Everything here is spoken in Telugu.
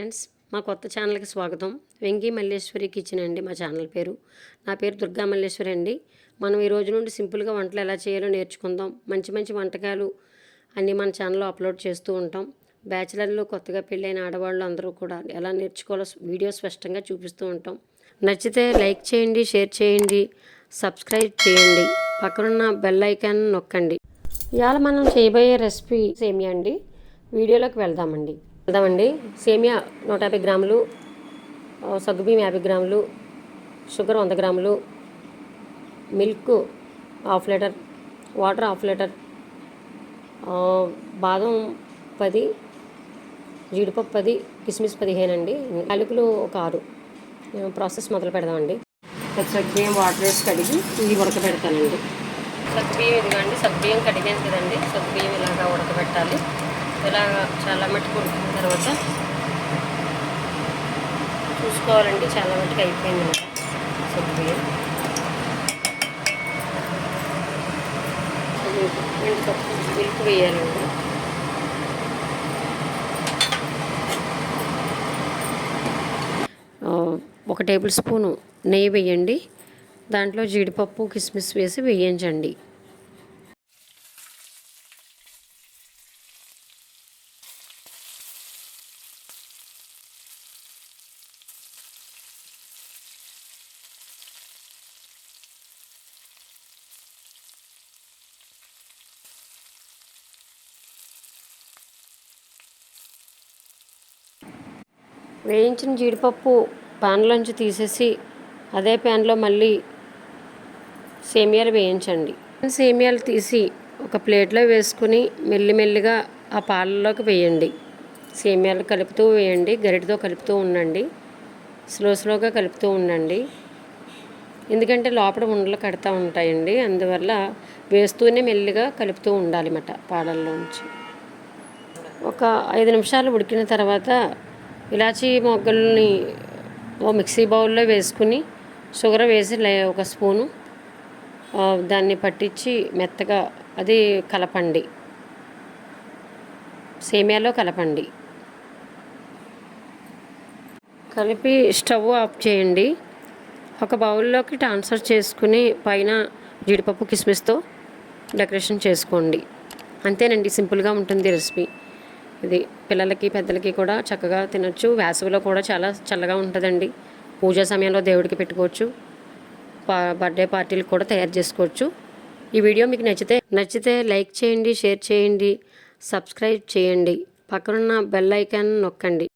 ఫ్రెండ్స్, మా కొత్త ఛానల్కి స్వాగతం. వెంకీ మల్లేశ్వరి కిచెన్ అండి మా ఛానల్ పేరు. నా పేరు దుర్గా మల్లేశ్వరి అండి. మనం ఈ రోజు నుండి సింపుల్గా వంటలు ఎలా చేయాలో నేర్చుకుందాం. మంచి మంచి వంటకాలు అన్నీ మన ఛానల్లో అప్లోడ్ చేస్తూ ఉంటాం. బ్యాచిలర్లు, కొత్తగా పెళ్ళైన ఆడవాళ్ళు అందరూ కూడా ఎలా నేర్చుకోవాలో వీడియో స్పష్టంగా చూపిస్తూ ఉంటాం. నచ్చితే లైక్ చేయండి, షేర్ చేయండి, సబ్స్క్రైబ్ చేయండి, పక్కనున్న బెల్ ఐకాన్ నొక్కండి. ఇవాళ మనం చేయబోయే రెసిపీ సేమియా అండి. వీడియోలోకి వెళ్దామండి. సేమియా 150 గ్రాములు, సగ్గుబియ్యం 50 గ్రాములు, షుగర్ 100 గ్రాములు, మిల్క్ 1/2 లీటర్, వాటర్ 1/2 లీటర్, బాదం 10, జీడిపప్పు 10, కిస్మిస్ 15 అండి, యాలకులు ఒక 6. ప్రాసెస్ మొదలు పెడదామండి. సగ్గుబియ్యం వాటర్ వేసి కడిగి ఇది ఉడకబెడతానండి. సగ్గుబియ్యం ఇదిగోండి, సగ్గుబియ్యం కడిగేది కదండి. సగ్గుబియ్యం ఇలాగా ఉడకబెట్టాలి. ఇలా చాలా మట్టుకు ఉడికిన తర్వాత చూసుకోవాలండి. చాలా మట్టుకు అయిపోయింది అనమాట సగ్గుబియ్యం. మిల్క్ వేయాలండి. ఒక టేబుల్ స్పూను నెయ్యి వేయండి. దాంట్లో జీడిపప్పు, కిస్మిస్ వేసి వేయించండి. వేయించిన జీడిపప్పు ప్యాన్లోంచి తీసేసి అదే ప్యాన్లో మళ్ళీ సేమియాలు వేయించండి. సేమియాలు తీసి ఒక ప్లేట్లో వేసుకుని మెల్లిమెల్లిగా ఆ పాలలోకి వేయండి. సేమియాలు కలుపుతూ వేయండి. గరిటతో కలుపుతూ ఉండండి. స్లోగా కలుపుతూ ఉండండి. ఎందుకంటే లోపల ఉండలు కడతా ఉంటాయండి. అందువల్ల వేస్తూనే మెల్లిగా కలుపుతూ ఉండాలి అన్నమాట పాలల్లోంచి. ఒక 5 నిమిషాలు ఉడికిన తర్వాత ఇలాచీ మొగ్గల్ని మిక్సీ బౌల్లో వేసుకుని షుగర్ వేసి ఒక స్పూను దాన్ని పట్టించి మెత్తగా అది కలపండి. సేమియాలో కలపండి. కలిపి స్టవ్ ఆఫ్ చేయండి. ఒక బౌల్లోకి ట్రాన్స్ఫర్ చేసుకుని పైన జీడిపప్పు, కిస్మిస్తో డెకరేషన్ చేసుకోండి. అంతేనండి, సింపుల్గా ఉంటుంది రెసిపీ. ఇది పిల్లలకి, పెద్దలకి కూడా చక్కగా తినచ్చు. వేసవిలో కూడా చాలా చల్లగా ఉంటుందండి. పూజా సమయంలో దేవుడికి పెట్టుకోవచ్చు. బర్త్డే పార్టీలకు కూడా తయారు చేసుకోవచ్చు. ఈ వీడియో మీకు నచ్చితే లైక్ చేయండి, షేర్ చేయండి, సబ్స్క్రైబ్ చేయండి, పక్కనున్న బెల్ ఐకాన్ నొక్కండి.